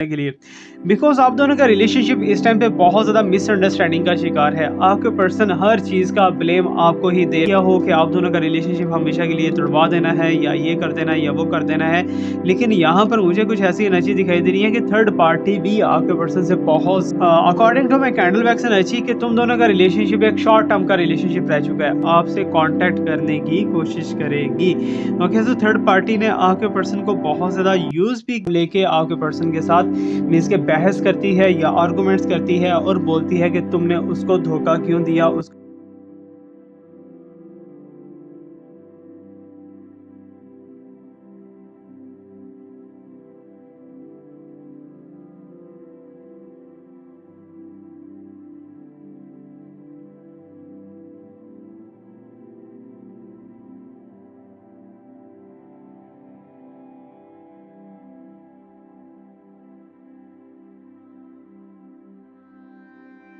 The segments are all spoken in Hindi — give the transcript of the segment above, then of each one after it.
के लिए बिकॉज आप दोनों का रिलेशनशिप इस टाइम पे बहुत ज़्यादा मिसअंडरस्टैंडिंग का शिकार है। आपके पर्सन हर चीज़ का ब्लेम आपको ही दे रहा हो कि आप दोनों का रिलेशनशिप हमेशा के लिए तोड़वा देना है या ये कर देना है या वो कर देना है। लेकिन यहाँ पर मुझे कुछ ऐसी एनर्जी दिखाई दे रही है कि थर्ड पार्टी भी आपके पर्सन से बहुत according to my candle wax energy कि तुम दोनों का रिलेशनशिप एक शॉर्ट टर्म का रिलेशनशिप रह चुका है, आपसे कॉन्टैक्ट करने की कोशिश करेगी। ओके, सो थर्ड पार्टी ने आपके पर्सन को बहुत ज़्यादा यूज़ भी लेके आपके पर्सन के साथ मीन्स के बहस करती है या आर्गूमेंट्स करती है और बोलती है कि तुमने उसको धोखा क्यों दिया, उस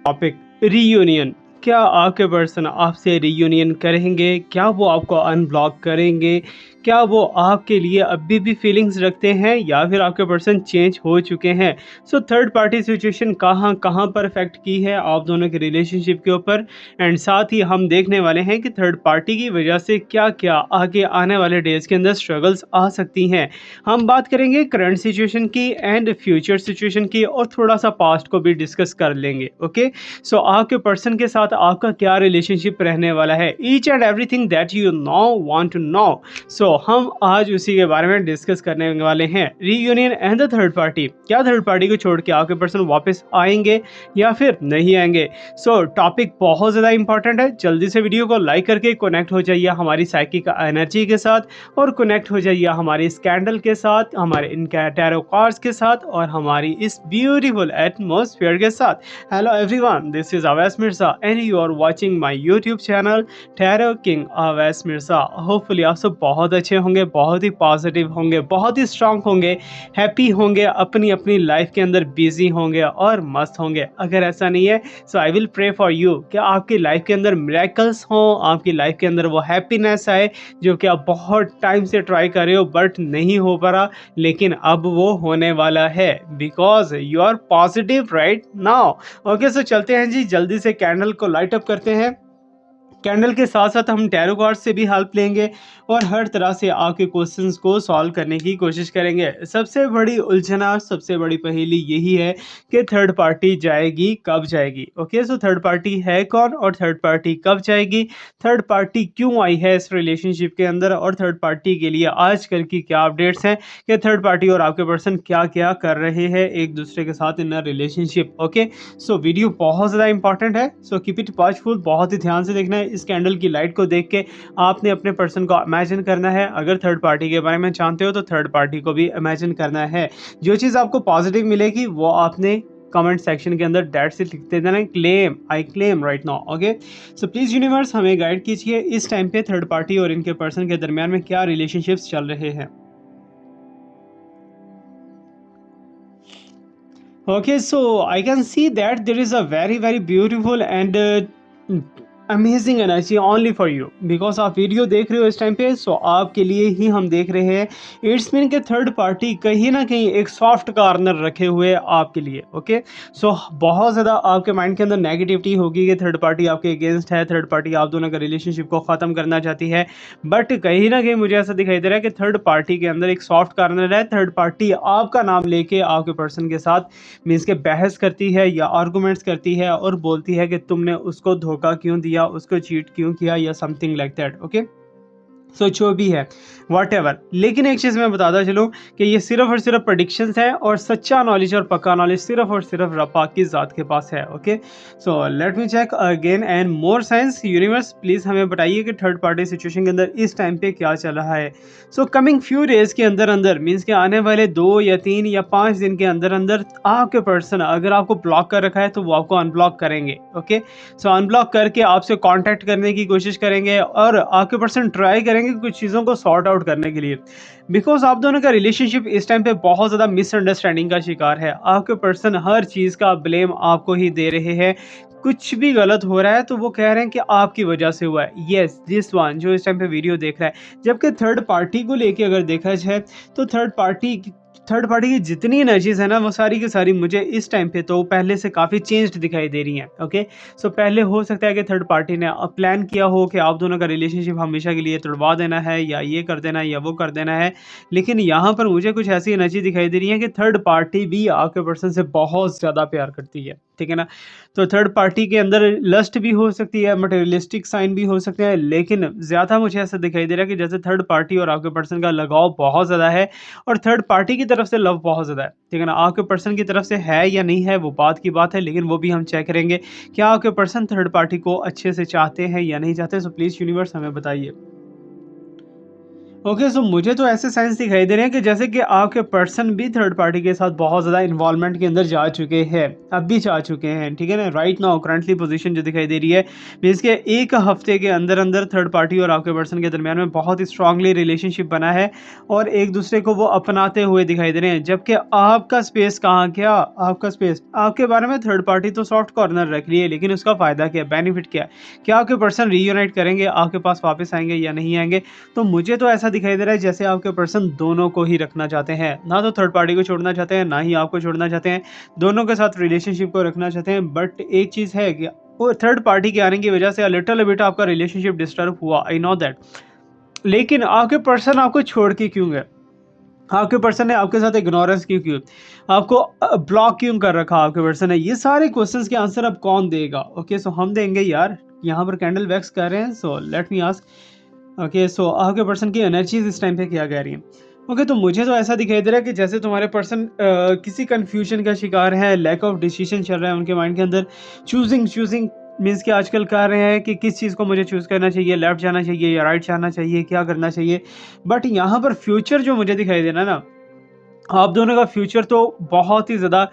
टॉपिक रीयूनियन। क्या आपके पर्सन आपसे रीयूनियन करेंगे? क्या वो आपको अनब्लॉक करेंगे? क्या वो आपके लिए अभी भी फीलिंग्स रखते हैं या फिर आपके पर्सन चेंज हो चुके हैं? सो थर्ड पार्टी सिचुएशन कहाँ कहाँ पर इफेक्ट की है आप दोनों के रिलेशनशिप के ऊपर, एंड साथ ही हम देखने वाले हैं कि थर्ड पार्टी की वजह से क्या क्या आगे आने वाले डेज के अंदर स्ट्रगल्स आ सकती हैं। हम बात करेंगे करंट सिचुएशन की एंड फ्यूचर सिचुएशन की और थोड़ा सा पास्ट को भी डिस्कस कर लेंगे। ओके, सो आपके पर्सन के साथ आपका क्या रिलेशनशिप रहने वाला है, each and everything that you know want to know. So हम आज उसी के बारे में डिस्कस करने वाले हैं, reunion and the third party. क्या थर्ड पार्टी को छोड़ के आपके पर्सन वापस आएंगे या फिर नहीं आएंगे? सो टॉपिक बहुत ज़्यादा इंपॉर्टेंट है, जल्दी से वीडियो को लाइक करके कनेक्ट हो जाइए हमारी साइकिक एनर्जी के साथ और कनेक्ट हो जाइए हमारे स्कैंडल के साथ, हमारे इनका टैरो कार्ड्स के साथ और हमारी इस ब्यूटीफुल एटमॉस्फेयर के साथ। Hello everyone, this is Awais Mirza and you are watching my YouTube channel Tarot King Awais Mirza। Hopefully आप सब बहुत अच्छे होंगे, बहुत ही पॉजिटिव होंगे, बहुत ही स्ट्रांग होंगे, हैप्पी होंगे, अपनी अपनी लाइफ के अंदर बिजी होंगे और मस्त होंगे। अगर ऐसा नहीं है so I will pray for you कि आपकी लाइफ के अंदर मिरेकल्स हों, आपकी लाइफ के अंदर वो हैप्पीनेस आए जो कि आप बहुत टाइम से ट्राई कर रहे हो बट नहीं हो पा रहा, लेकिन अब वो होने वाला है because you are positive right now. Okay, so चलते हैं जी, जल्दी से कैंडल को लाइट अप करते हैं। कैंडल के साथ साथ हम टैरो कार्ड से भी हेल्प लेंगे और हर तरह से आपके क्वेश्चंस को सॉल्व करने की कोशिश करेंगे। सबसे बड़ी उलझना, सबसे बड़ी पहेली यही है कि थर्ड पार्टी जाएगी कब जाएगी। ओके, सो थर्ड पार्टी है कौन और थर्ड पार्टी कब जाएगी, थर्ड पार्टी क्यों आई है इस रिलेशनशिप के अंदर और थर्ड पार्टी के लिए आजकल की क्या अपडेट्स हैं कि थर्ड पार्टी और आपके पर्सन क्या क्या कर रहे हैं एक दूसरे के साथ in a relationship. Okay, so video बहुत ज़्यादा इंपॉर्टेंट है, सो कीप इट वॉचफुल, बहुत ही ध्यान से देखना है। इस कैंडल की लाइट को देख के आपने अपने पर्सन को इमेजिन करना है। अगर थर्ड पार्टी के बारे में जानते हो तो थर्ड पार्टी को भी इमेजिन करना है। जो चीज़ आपको पॉजिटिव मिलेगी वो आपने कमेंट सेक्शन के अंदर डेट से लिखते देना, claim, I claim right now. Okay, so please universe हमें गाइड कीजिए इस टाइम पे थर्ड पार्टी और इनके पर्सन के दरमियान में क्या रिलेशनशिप्स चल रहे हैं। Okay, so I can see that there is a very very beautiful and amazing energy only for you because आप वीडियो देख रहे हो इस टाइम पे, सो आपके लिए ही हम देख रहे हैं। इट्स मीन के थर्ड पार्टी कहीं ना कहीं एक सॉफ्ट कॉर्नर रखे हुए है आपके लिए। ओके, सो बहुत ज़्यादा आपके माइंड के अंदर नेगेटिविटी होगी कि थर्ड पार्टी आपके अगेंस्ट है, थर्ड पार्टी आप दोनों का रिलेशनशिप को ख़त्म करना चाहती है। बट कहीं ना कहीं मुझे ऐसा दिखाई दे रहा है कि थर्ड पार्टी के अंदर एक सॉफ्ट कॉर्नर है। थर्ड पार्टी आपका नाम लेके आपके पर्सन के साथ मीन्स के बहस करती है या आर्गूमेंट्स करती है और बोलती है कि तुमने उसको धोखा क्यों दिया, उसको चीट क्यों किया या समथिंग लाइक दैट। ओके, सो जो भी है वॉट एवर, लेकिन एक चीज़ मैं बताता चलूँ कि ये सिर्फ और सिर्फ प्रडिक्शंस है और सच्चा नॉलेज और पक्का नॉलेज सिर्फ और सिर्फ रब्बा की ज़ात के पास है। Okay, so let me check again and more science universe, please हमें बताइए कि थर्ड पार्टी सिचुएशन के अंदर इस टाइम पे क्या चल रहा है। सो कमिंग फ्यू डेज के अंदर अंदर मीन्स के आने वाले 2 या 3 या 5 दिन के अंदर अंदर आपके पर्सन अगर आपको ब्लॉक कर रखा है तो वो आपको अनब्लॉक करेंगे। ओके, सो अनब्लॉक करके आपसे कांटेक्ट करने की कोशिश करेंगे और आपके पर्सन ट्राई करेंगे कुछ चीज़ों को सॉर्ट आउट करने के लिए बिकॉज आप दोनों का रिलेशनशिप इस टाइम पे बहुत ज़्यादा मिसअंडरस्टैंडिंग का शिकार है। आपके पर्सन हर चीज़ का ब्लेम आपको ही दे रहे हैं। कुछ भी गलत हो रहा है तो वो कह रहे हैं कि आपकी वजह से हुआ है। यस, दिस वन जो इस टाइम पे वीडियो देख रहा है, जबकि थर्ड पार्टी को लेके अगर देखा जाए तो थर्ड पार्टी की जितनी एनर्जीज़ है ना, वो सारी की सारी मुझे इस टाइम पे तो पहले से काफ़ी चेंज्ड दिखाई दे रही हैं। ओके, सो पहले हो सकता है कि थर्ड पार्टी ने प्लान किया हो कि आप दोनों का रिलेशनशिप हमेशा के लिए तुड़वा देना है, या ये कर देना है, या वो कर देना है। लेकिन यहाँ पर मुझे कुछ ऐसी एनर्जी दिखाई दे रही है कि थर्ड पार्टी भी आपके पर्सन से बहुत ज़्यादा प्यार करती है, ठीक है ना? तो थर्ड पार्टी के अंदर लस्ट भी हो सकती है, मटेरियलिस्टिक साइन भी हो सकते हैं, लेकिन ज़्यादा मुझे ऐसा दिखाई दे रहा है कि जैसे थर्ड पार्टी और आपके पर्सन का लगाव बहुत ज़्यादा है, और थर्ड पार्टी की तरफ से लव बहुत ज़्यादा है, ठीक है ना? आपके पर्सन की तरफ से है या नहीं है, वो बात की बात है, लेकिन वो भी हम चेक करेंगे। क्या आपके पर्सन थर्ड पार्टी को अच्छे से चाहते हैं या नहीं चाहते? सो प्लीज़ यूनिवर्स हमें बताइए। ओके, सो मुझे तो ऐसे साइंस दिखाई दे रहे हैं कि जैसे कि आपके पर्सन भी थर्ड पार्टी के साथ बहुत ज़्यादा इन्वॉल्वमेंट के अंदर जा चुके हैं, अब भी जा चुके हैं, ठीक है ना? राइट नाउ करंटली पोजीशन जो दिखाई दे रही है, मीन्स के एक हफ्ते के अंदर अंदर थर्ड पार्टी और आपके पर्सन के दरमियान में बहुत ही स्ट्रांगली रिलेशनशिप बना है, और एक दूसरे को वो अपनाते हुए दिखाई दे रहे हैं। जबकि आपका स्पेस कहाँ गया? आपका स्पेस, आपके बारे में थर्ड पार्टी तो सॉफ्ट कॉर्नर रख रही है, लेकिन उसका फ़ायदा क्या है, बेनिफिट क्या है? क्या आपके पर्सन रीयूनाइट करेंगे, आपके पास वापस आएंगे या नहीं आएंगे? तो मुझे तो ऐसा दिखाई दे रहा है जैसे आपके पर्सन दोनों को ही रखना चाहते हैं, ना तो थर्ड पार्टी को छोड़ना चाहते हैं, ना ही आपको छोड़ना चाहते हैं, दोनों के साथ रिलेशनशिप को रखना चाहते हैं। बट एक चीज़ है कि वो थर्ड पार्टी के आने की वजह से लिटिल बिट आपका रिलेशनशिप डिस्टर्ब हुआ, आई नो दैट। लेकिन आपके पर्सन आपको छोड़ के क्यों गए? आपके पर्सन ने आपके साथ इग्नोरेंस क्यों की? आपको ब्लॉक क्यों कर रखा आपके पर्सन ने? ये सारे क्वेश्चंस के आंसर अब कौन देगा? ओके, सो हम देंगे यार। यहाँ पर कैंडल वैक्स कर रहे हैं, so let me ask. Okay, so आपके पर्सन की एनर्जीज इस टाइम पे क्या कह रही हैं? ओके, तो मुझे तो ऐसा दिखाई दे रहा है कि जैसे तुम्हारे पर्सन किसी कंफ्यूजन का शिकार है, लैक ऑफ डिसीजन चल रहा है उनके माइंड के अंदर। चूजिंग चूजिंग मीन्स कि आजकल कह रहे हैं कि किस चीज़ को मुझे चूज़ करना चाहिए, लेफ्ट जाना चाहिए या राइट जाना चाहिए, क्या करना चाहिए। बट यहाँ पर फ्यूचर जो मुझे दिखाई दे रहा है ना, आप दोनों का फ्यूचर तो बहुत ही ज़्यादा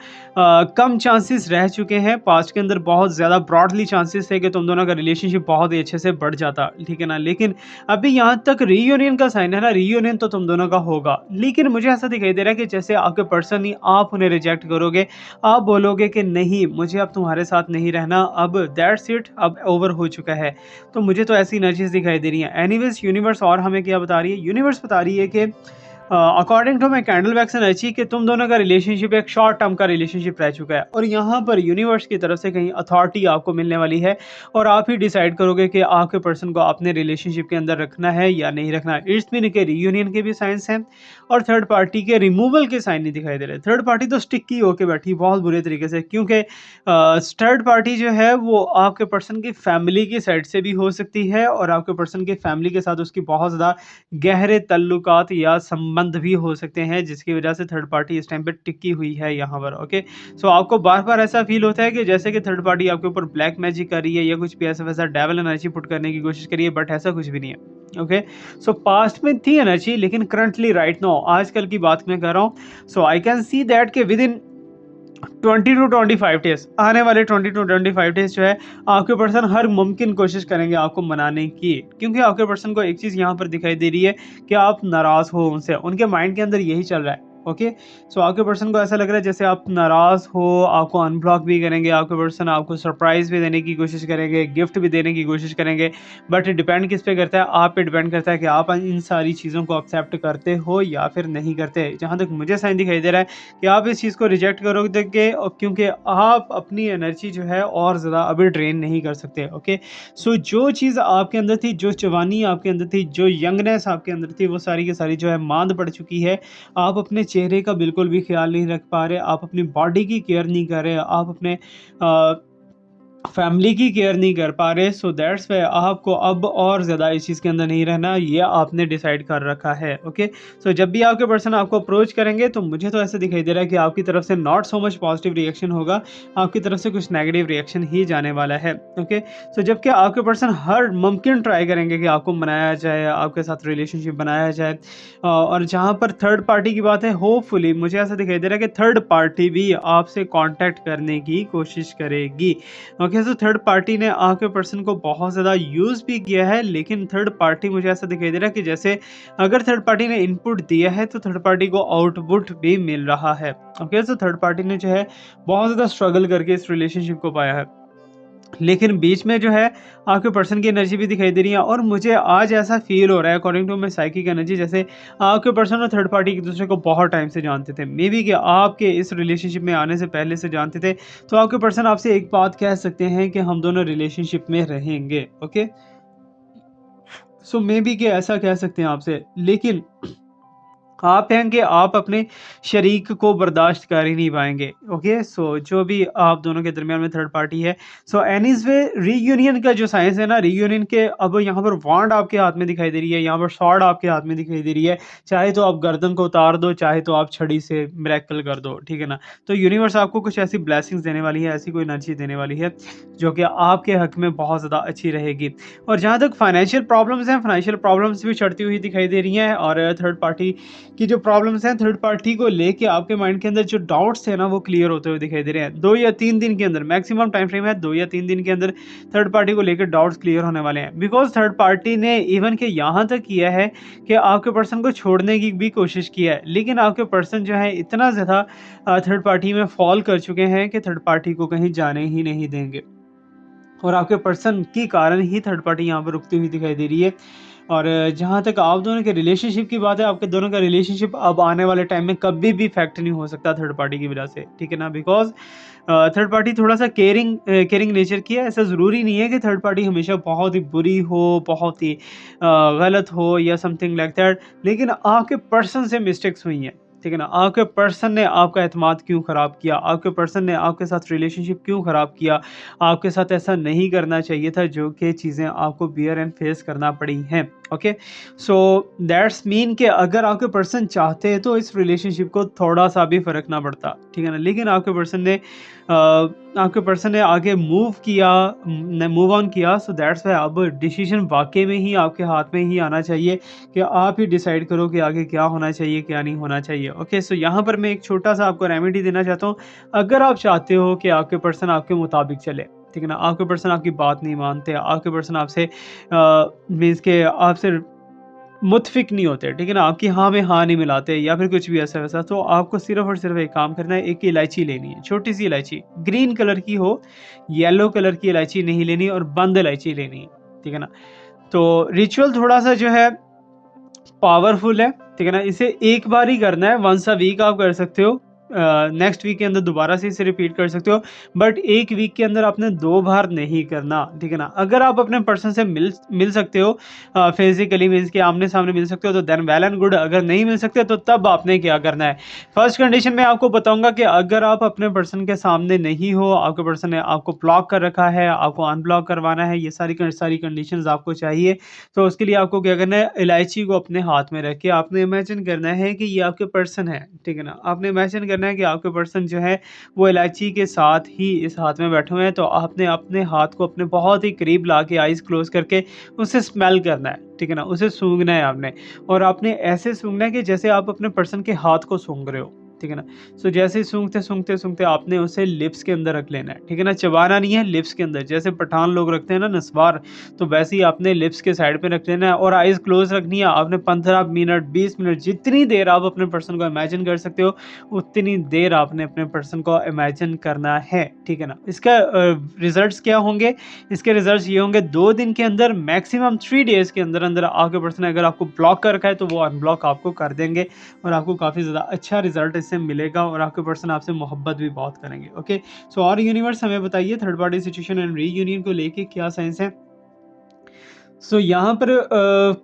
कम चांसेस रह चुके हैं। पास्ट के अंदर बहुत ज़्यादा ब्रॉडली चांसेस थे कि तुम दोनों का रिलेशनशिप बहुत ही अच्छे से बढ़ जाता, ठीक है ना? लेकिन अभी यहाँ तक रीयूनियन का साइन है ना, रीयूनियन तो तुम दोनों का होगा। लेकिन मुझे ऐसा दिखाई दे रहा है कि जैसे आपके पर्सन ही आप उन्हें रिजेक्ट करोगे, आप बोलोगे कि नहीं, मुझे अब तुम्हारे साथ नहीं रहना, अब दैट्स इट, अब ओवर हो चुका है। तो मुझे तो ऐसी एनर्जीज़ दिखाई दे रही हैं। एनीवेज़ यूनिवर्स और हमें क्या बता रही है? यूनिवर्स बता रही है कि according to my candle wax energy कि तुम दोनों का रिलेशनशिप एक शॉर्ट टर्म का रिलेशनशिप रह चुका है, और यहाँ पर यूनिवर्स की तरफ से कहीं अथॉरिटी आपको मिलने वाली है, और आप ही डिसाइड करोगे कि आपके पर्सन को अपने रिलेशनशिप के अंदर रखना है या नहीं रखना है। इट्स मीन के रीयूनियन के भी साइंस हैं, और थर्ड पार्टी के रिमूवल के साइन नहीं दिखाई दे रहे। थर्ड पार्टी तो स्टिकी होके बैठी बहुत बुरे तरीके से, क्योंकि थर्ड पार्टी जो है वो आपके पर्सन की फैमिली की साइड से भी हो सकती है, और आपके पर्सन के फैमिली के साथ उसकी बहुत ज़्यादा गहरे ताल्लुकात या संबंध भी हो सकते हैं, जिसकी वजह से थर्ड पार्टी इस टाइम पे टिकी हुई है यहाँ पर। ओके, सो आपको बार-बार ऐसा फ़ील होता है कि जैसे कि थर्ड पार्टी आपके ऊपर ब्लैक मैजिक कर रही है, या कुछ भी ऐसा वैसा डेविल एनर्जी पुट करने की कोशिश कर रही है, बट ऐसा कुछ भी नहीं है। ओके, सो पास्ट में थी एनर्जी, लेकिन करंटली राइट नाउ आजकल की बात मैं कर रहा हूँ। सो आई कैन सी दैट के विद इन 20 टू 25 डेज़, आने वाले 20 टू 25 डेज़ जो है, आपके पर्सन हर मुमकिन कोशिश करेंगे आपको मनाने की। क्योंकि आपके पर्सन को एक चीज़ यहाँ पर दिखाई दे रही है कि आप नाराज़ हो उनसे, उनके माइंड के अंदर यही चल रहा है। ओके, सो आपके पर्सन को ऐसा लग रहा है जैसे आप नाराज़ हो, आपको अनब्लॉक भी करेंगे, आपके पर्सन आपको सरप्राइज़ भी देने की कोशिश करेंगे, गिफ्ट भी देने की कोशिश करेंगे। बट डिपेंड किस पे करता है? आप पे डिपेंड करता है कि आप इन सारी चीज़ों को एक्सेप्ट करते हो या फिर नहीं करते। जहाँ तक मुझे साइन दिखाई दे रहा है कि आप इस चीज़ को रिजेक्ट करोगे, क्योंकि आप अपनी एनर्जी जो है और ज़्यादा अभी ड्रेन नहीं कर सकते। ओके, सो जो चीज़ आपके अंदर थी, जो जवानी आपके अंदर थी, जो यंगनेस आपके अंदर थी, वो सारी की सारी जो है मांद पड़ चुकी है। आप अपने चेहरे का बिल्कुल भी ख्याल नहीं रख पा रहे, आप अपनी बॉडी की केयर नहीं कर रहे, आप अपने फैमिली की केयर नहीं कर पा रहे। सो दैट्स व्हाई आपको अब और ज़्यादा इस चीज़ के अंदर नहीं रहना, ये आपने डिसाइड कर रखा है। ओके, सो जब भी आपके पर्सन आपको अप्रोच करेंगे, तो मुझे तो ऐसा दिखाई दे रहा है कि आपकी तरफ से not so much positive reaction होगा, आपकी तरफ से कुछ नेगेटिव रिएक्शन ही जाने वाला है। ओके, सो जबकि आपके पर्सन हर मुमकिन ट्राई करेंगे कि आपको मनाया जाए, आपके साथ रिलेशनशिप बनाया जाए। और जहाँ पर थर्ड पार्टी की बात है, होपफुली मुझे ऐसा दिखाई दे रहा है कि थर्ड पार्टी भी आपसे कॉन्टैक्ट करने की कोशिश करेगी। ओके, सो थर्ड पार्टी ने आपके पर्सन को बहुत ज़्यादा यूज़ भी किया है, लेकिन थर्ड पार्टी मुझे ऐसा दिखाई दे रहा है कि जैसे अगर थर्ड पार्टी ने इनपुट दिया है, तो थर्ड पार्टी को आउटपुट भी मिल रहा है। ओके, सो थर्ड पार्टी ने जो है बहुत ज़्यादा स्ट्रगल करके इस रिलेशनशिप को पाया है। लेकिन बीच में जो है आपके पर्सन की एनर्जी भी दिखाई दे रही है और मुझे आज ऐसा फ़ील हो रहा है according to my psychic energy, जैसे आपके पर्सन और थर्ड पार्टी एक-दूसरे को बहुत टाइम से जानते थे। मे बी कि आपके इस रिलेशनशिप में आने से पहले से जानते थे, तो आपके पर्सन आपसे एक बात कह सकते हैं कि हम दोनों रिलेशनशिप में रहेंगे, ओके? सो मे बी कि ऐसा कह सकते हैं आपसे, लेकिन आप हैं कि आप अपने शरीक को बर्दाश्त कर ही नहीं पाएँगे, ओके? सो जो भी आप दोनों के दरमियान में थर्ड पार्टी है, सो एनीज़ वे रीयूनियन का जो साइंस है ना, रीयूनियन के अब यहाँ पर वांड आपके हाथ में दिखाई दे रही है, यहाँ पर स्वॉर्ड आपके हाथ में दिखाई दे रही है। चाहे तो आप गर्दन को उतार दो, चाहे तो आप छड़ी से मिरेकल कर दो, ठीक है ना? तो यूनिवर्स आपको कुछ ऐसी ब्लेसिंग्स देने वाली है, ऐसी कोई एनर्जी देने वाली है, जो कि आपके हक में बहुत ज़्यादा अच्छी रहेगी। और जहाँ तक फाइनेंशियल प्रॉब्लम्स हैं, फाइनेंशियल प्रॉब्लम्स भी चढ़ती हुई दिखाई दे रही हैं और थर्ड पार्टी की जो प्रॉब्लम्स हैं थर्ड पार्टी को लेके आपके माइंड के अंदर जो डाउट्स हैं ना वो क्लियर होते हुए दिखाई दे रहे हैं। 2 या 3 दिन के अंदर मैक्सिमम टाइम फ्रेम है, 2 या 3 दिन के अंदर थर्ड पार्टी को लेकर डाउट्स क्लियर होने वाले हैं। बिकॉज़ थर्ड पार्टी ने इवन के यहाँ तक किया है कि आपके पर्सन को छोड़ने की भी कोशिश की है। लेकिन आपके पर्सन जो है इतना ज़्यादा थर्ड पार्टी में फ़ॉल कर चुके हैं कि थर्ड पार्टी को कहीं जाने ही नहीं देंगे। और आपके पर्सन के कारण ही थर्ड पार्टी यहाँ पर रुकती हुई दिखाई दे रही है। और जहाँ तक आप दोनों के रिलेशनशिप की बात है, आपके दोनों का रिलेशनशिप अब आने वाले टाइम में कभी भी इफेक्ट नहीं हो सकता थर्ड पार्टी की वजह से, ठीक है ना? बिकॉज़ थर्ड पार्टी थोड़ा-सा केयरिंग नेचर की है। ऐसा ज़रूरी नहीं है कि थर्ड पार्टी हमेशा बहुत ही बुरी हो, बहुत ही गलत हो या समथिंग लाइक दैट, लेकिन आपके पर्सन से मिस्टेक्स हुई हैं, ठीक है ना? आपके पर्सन ने आपका एतमाद क्यों ख़राब किया? आपके पर्सन ने आपके साथ रिलेशनशिप क्यों ख़राब किया? आपके साथ ऐसा नहीं करना चाहिए था, जो कि चीज़ें आपको बियर एंड फेस करना पड़ी हैं, ओके? सो दैट्स मीन कि अगर आपके पर्सन चाहते तो इस रिलेशनशिप को थोड़ा-सा भी फ़र्क ना पड़ता, ठीक है ना? लेकिन आपके पर्सन ने आगे मूव ऑन किया, सो दैट्स व्हाई अब डिसीज़न वाक़ई में ही आपके हाथ में ही आना चाहिए कि आप ही डिसाइड करो कि आगे क्या होना चाहिए, क्या नहीं होना चाहिए, ओके? सो यहाँ पर मैं एक छोटा-सा आपको रेमेडी देना चाहता हूँ। अगर आप चाहते हो कि आपके पर्सन आपके मुताबिक चले, ठीक है ना? आपके पर्सन आपकी बात नहीं मानते, आपके पर्सन आपसे मीन्स के आपसे मुत्फ़िक नहीं होते, ठीक है ना? आपकी हाँ में हाँ नहीं मिलाते या फिर कुछ भी ऐसा-वैसा, तो आपको सिर्फ़ और सिर्फ़ एक काम करना है, एक इलायची लेनी है, छोटी-सी इलायची, ग्रीन कलर की हो, येलो कलर की इलायची नहीं लेनी और बंद इलायची लेनी है, ठीक है ना? तो रिचुअल थोड़ा-सा जो है पावरफुल है, ठीक है ना? इसे एक बार ही करना है, वन्स अ वीक आप कर सकते हो। नेक्स्ट वीक के अंदर दोबारा से इसे रिपीट कर सकते हो, बट 1 वीक के अंदर आपने 2 बार नहीं करना, ठीक है ना? अगर आप अपने पर्सन से मिल सकते हो फिज़िकली मीन्स कि आमने-सामने मिल सकते हो तो देन वेल एंड गुड, अगर नहीं मिल सकते तो तब आपने क्या करना है। फर्स्ट कंडीशन मैं आपको बताऊँगा कि अगर आप अपने पर्सन के सामने नहीं हो, आपके पर्सन ने आपको ब्लॉक कर रखा है, आपको अनब्लॉक करवाना है, ये सारी कंडीशंस आपको चाहिए, तो उसके लिए आपको क्या करना है, इलायची को अपने हाथ में रख के आपने इमेजिन करना है कि ये आपके पर्सन है, ठीक है ना? आपने इमेजिन करना है कि आपके पर्सन जो है वो इलायची के साथ ही इस हाथ में बैठे हुए हैं, तो आपने अपने हाथ को अपने बहुत ही करीब ला के आइज़ क्लोज़ करके उसे स्मेल करना है, ठीक है ना? उसे सूँघना है आपने, और आपने ऐसे सूँघना है कि जैसे आप अपने पर्सन के हाथ को सूँघ रहे हो, ठीक है ना? सो जैसे ही सूँघते आपने उसे लिप्स के अंदर रख लेना है, ठीक है ना? चबाना नहीं है, लिप्स के अंदर, जैसे पठान लोग रखते हैं ना नस्वार, तो वैसे ही आपने लिप्स के साइड पे रख लेना है और आइज़ क्लोज़ रखनी है। आपने 15 मिनट, 20 मिनट, जितनी देर आप अपने पर्सन को इमेजिन कर सकते हो, उतनी देर आपने अपने पर्सन को इमेजिन करना है, ठीक है ना? इसका रिज़ल्ट्स क्या होंगे? इसके रिज़ल्ट्स ये होंगे 2 दिन के अंदर, मैक्सिमम 3 डेज़ के अंदर-अंदर आपके पर्सन ने अगर आपको ब्लॉक कर रखा है, तो वो अनब्लॉक आपको कर देंगे और आपको काफ़ी ज़्यादा अच्छा रिज़ल्ट इससे मिलेगा और आपके पर्सन आपसे मोहब्बत भी बहुत करेंगे, ओके? सो और यूनिवर्स हमें बताइए third party situation and reunion को लेके क्या साइंस है? सो यहाँ पर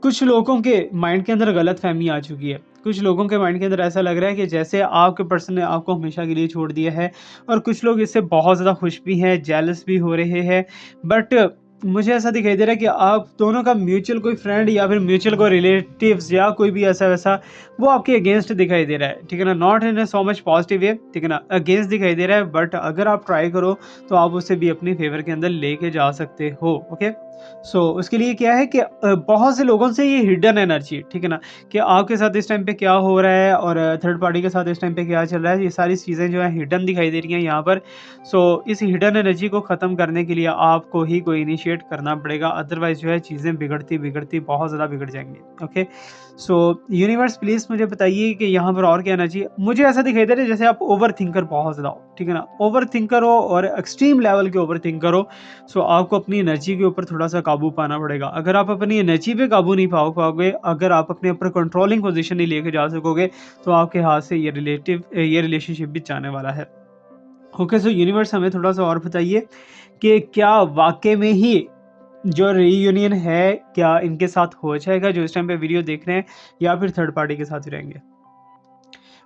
कुछ लोगों के माइंड के अंदर गलतफ़हमी आ चुकी है। कुछ लोगों के माइंड के अंदर ऐसा लग रहा है कि जैसे आपके पर्सन ने आपको हमेशा के लिए छोड़ दिया है, और कुछ लोग इससे बहुत ज़्यादा खुश भी हैं, जेलस भी हो रहे हैं। बट मुझे ऐसा दिखाई दे रहा है कि आप दोनों का म्यूचुअल कोई फ्रेंड या फिर म्यूचुअल कोई रिलेटिव्स या कोई भी ऐसा-वैसा वो आपके अगेंस्ट दिखाई दे रहा है, ठीक है ना? Not in a so much positive way, ठीक है ना? अगेंस्ट दिखाई दे रहा है, बट अगर आप ट्राई करो तो आप उसे भी अपनी फ़ेवर के अंदर लेके जा सकते हो, ओके? सो उसके लिए क्या है कि बहुत से लोगों से ये हिडन एनर्जी, ठीक है ना? कि आपके साथ इस टाइम पे क्या हो रहा है और थर्ड पार्टी के साथ इस टाइम पे क्या चल रहा है, ये सारी चीज़ें जो है हिडन दिखाई दे रही हैं यहाँ पर। सो इस हिडन एनर्जी को ख़त्म करने के लिए आपको ही कोई इनिशिएट इनिशिएट करना पड़ेगा, अदरवाइज़ जो है चीज़ें बिगड़ती बहुत ज़्यादा बिगड़ जाएँगी। ओके, सो यूनिवर्स प्लीज़ मुझे बताइए कि यहाँ पर और क्या आना चाहिए? मुझे ऐसा दिखाई दे रहा है जैसे आप ओवर थिंकर बहुत ज़्यादा हो, ठीक है ना? ओवर थिंकर हो और एक्सट्रीम लेवल के ओवर थिंकर हो, सो आपको अपनी एनर्जी के ऊपर थोड़ा-सा काबू पाना पड़ेगा। अगर आप अपनी एनर्जी पे काबू नहीं पा पाओगे, अगर आप अपने ऊपर कंट्रोलिंग पोज़ीशन नहीं लेके जा सकोगे, तो आपके हाथ से ये रिलेशनशिप भी जाने वाला है। ओके, सो यूनिवर्स हमें थोड़ा-सा और बताइए कि क्या वाक़ई में ही जो रीयूनियन है, क्या इनके साथ हो जाएगा जो इस टाइम पे वीडियो देख रहे हैं, या फिर थर्ड पार्टी के साथ ही रहेंगे?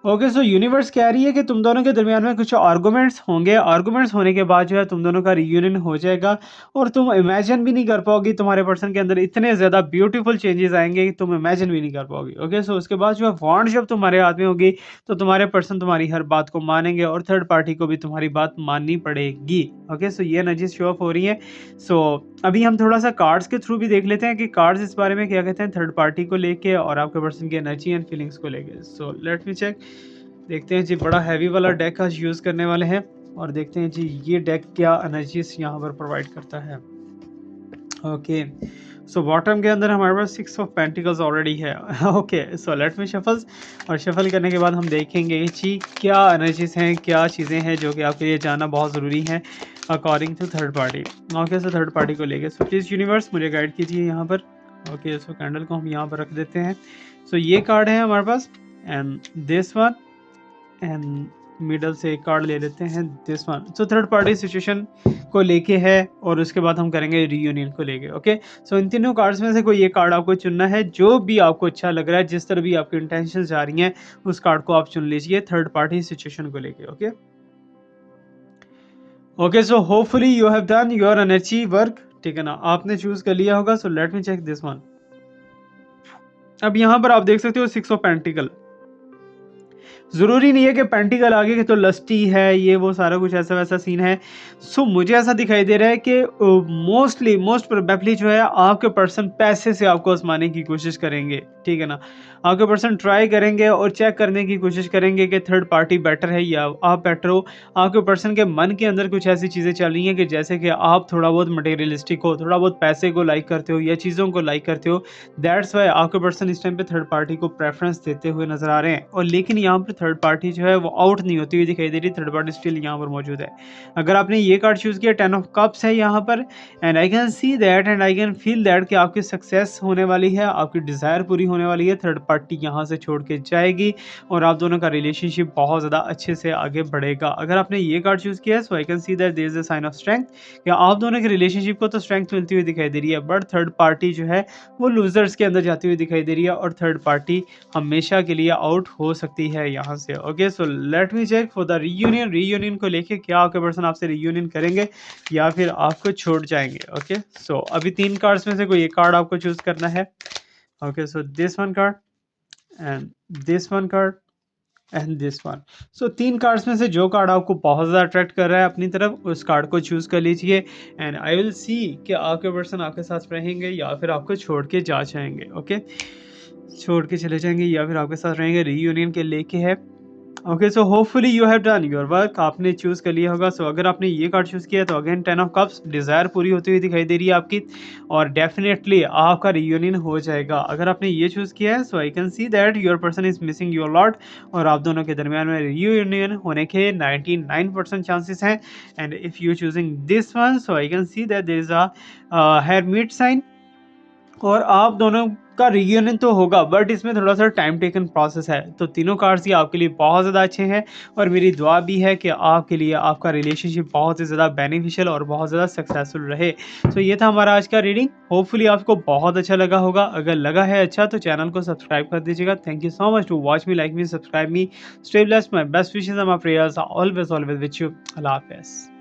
ओके, सो यूनिवर्स कह रही है कि तुम दोनों के दरमियान में कुछ आर्गुमेंट्स होंगे, आर्गुमेंट्स होने के बाद जो है तुम दोनों का रियूनियन हो जाएगा, और तुम इमेजिन भी नहीं कर पाओगी, तुम्हारे पर्सन के अंदर इतने ज़्यादा ब्यूटीफुल चेंजेस आएंगे कि तुम इमेजिन भी नहीं कर पाओगी। ओके, सो उसके बाद जो है वॉन्ड जब तुम्हारे हाथ में होगी, तो तुम्हारे पर्सन तुम्हारी हर बात को मानेंगे और थर्ड पार्टी को भी तुम्हारी बात माननी पड़ेगी। ओके, सो ये एनर्जी शो ऑफ हो रही है। सो अभी हम थोड़ा सा कार्ड्स के थ्रू भी देख लेते हैं कि कार्ड्स इस बारे में क्या कहते हैं थर्ड पार्टी को लेके और आपके पर्सन की एनर्जी एंड फीलिंग्स को लेके। So let me check. देखते हैं जी, बड़ा हैवी वाला डेक आज यूज़ करने वाले हैं और देखते हैं जी ये डेक क्या एनर्जीज यहाँ पर प्रोवाइड करता है। ओके, सो बॉटम के अंदर हमारे पास 6 ऑफ पेंटिकल्स ऑलरेडी है। ओके, सो लेट मी शफल्स, और शफल करने के बाद हम देखेंगे जी क्या एनर्जीज हैं, क्या चीज़ें हैं जो कि आपके लिए जानना बहुत ज़रूरी है according to third party. Okay, so third party को लेके सो प्लीज़ यूनिवर्स मुझे गाइड कीजिए यहाँ पर। ओके, सो कैंडल को हम यहाँ पर रख देते हैं। सो ये कार्ड है हमारे पास and this one, and middle से एक कार्ड ले लेते हैं this one. So third party situation को लेके है और उसके बाद हम करेंगे रीयूनियन को लेके। ओके, सो इन तीनों कार्ड्स में से कोई एक कार्ड आपको चुनना है, जो भी आपको अच्छा लग रहा है, जिस तरह भी आपकी इंटेंशन जा रही हैं उस कार्ड को आप चुन लीजिए थर्ड पार्टी सिचुएशन को लेके। Okay, okay, so hopefully you have done your energy work, ठीक है ना, आपने चूज कर लिया होगा। So let me check this one. अब यहाँ पर आप देख सकते हो 6 ऑफ पेंटिकल। ज़रूरी नहीं है कि पेंटिकल आगे के तो लस्टी है, ये वो सारा कुछ ऐसा वैसा सीन है। सो मुझे ऐसा दिखाई दे रहा है कि मोस्ट प्रोबेबली जो है आपके पर्सन पैसे से आपको आजमाने की कोशिश करेंगे, ठीक है ना। आपके पर्सन ट्राई करेंगे और चेक करने की कोशिश करेंगे कि थर्ड पार्टी बेटर है या आप बेटर हो। आपके पर्सन के मन के अंदर कुछ ऐसी चीज़ें चल रही हैं कि जैसे कि आप थोड़ा बहुत मटेरियलिस्टिक हो, थोड़ा बहुत पैसे को लाइक करते हो या चीज़ों को लाइक करते हो। दैट्स वाई आपके पर्सन इस टाइम पे थर्ड पार्टी को प्रेफरेंस देते हुए नजर आ रहे हैं, और लेकिन यहाँ पर थर्ड पार्टी जो है वो आउट नहीं होती हुई दिखाई दे रही, थर्ड पार्टी स्टिल यहाँ पर मौजूद है। अगर आपने ये कार्ड चूज किया 10 ऑफ कप्स है यहाँ पर, and I can see that and I can feel that कि आपकी सक्सेस होने वाली है, आपकी डिजायर पूरी होने वाली है, थर्ड पार्टी यहाँ से छोड़ के जाएगी और आप दोनों का रिलेशनशिप बहुत ज़्यादा अच्छे से आगे बढ़ेगा। अगर आपने ये कार्ड चूज किया है, so I can see that there is a sign of strength कि आप दोनों के रिलेशनशिप को तो स्ट्रेंथ मिलती हुई दिखाई दे रही है, बट थर्ड पार्टी जो है वो लूजर्स के अंदर जाती हुई दिखाई दे रही है और थर्ड पार्टी हमेशा के लिए आउट हो सकती है यहाँ से। Okay, so let me check for the reunion को लेके क्या आपके पर्सन आपसे रीयूनियन करेंगे या फिर आपको छोड़ जाएंगे। ओके, सो अभी 3 कार्ड्स में से कोई एक कार्ड आपको चूज करना है। Okay, so this one card and this one card and this one. So 3 cards में से जो कार्ड आपको बहुत ज़्यादा अट्रैक्ट कर रहा है अपनी तरफ, उस कार्ड को चूज़ कर लीजिए एंड आई विल सी कि आपके पर्सन आपके साथ रहेंगे या फिर आपको छोड़ के जा जाएंगे। ओके, छोड़ के चले जाएंगे या फिर आपके साथ रहेंगे, रीयूनियन के लेके है। Okay, so hopefully you have done your work, आपने चूज़ कर लिया होगा। सो अगर आपने ये कार्ड चूज़ किया तो अगेन 10 ऑफ कप्स, डिज़ायर पूरी होती हुई दिखाई दे रही है आपकी और डेफिनेटली आपका रीयूनियन हो जाएगा। अगर आपने ये चूज़ किया है, so I can see that your person is missing your lot और आप दोनों के दरमियान में रीयूनियन होने के 99% चांसेस हैं। And if you choosing this one, so I can see that there is a hermit sign और आप दोनों का रियूनियन तो होगा, बट इसमें थोड़ा सा टाइम टेकन प्रोसेस है। तो तीनों कार्ड्स ये आपके लिए बहुत ज़्यादा अच्छे हैं और मेरी दुआ भी है कि आपके लिए आपका रिलेशनशिप बहुत ही ज़्यादा बेनिफिशियल और बहुत ज़्यादा सक्सेसफुल रहे। सो ये था हमारा आज का रीडिंग, होपफुली आपको बहुत अच्छा लगा होगा। अगर लगा है अच्छा तो चैनल को सब्सक्राइब कर दीजिएगा। Thank you so much to watch me, like me, subscribe me, stay blessed, my best wishes and my prayers are always with you. अल्लाह हाफिज़।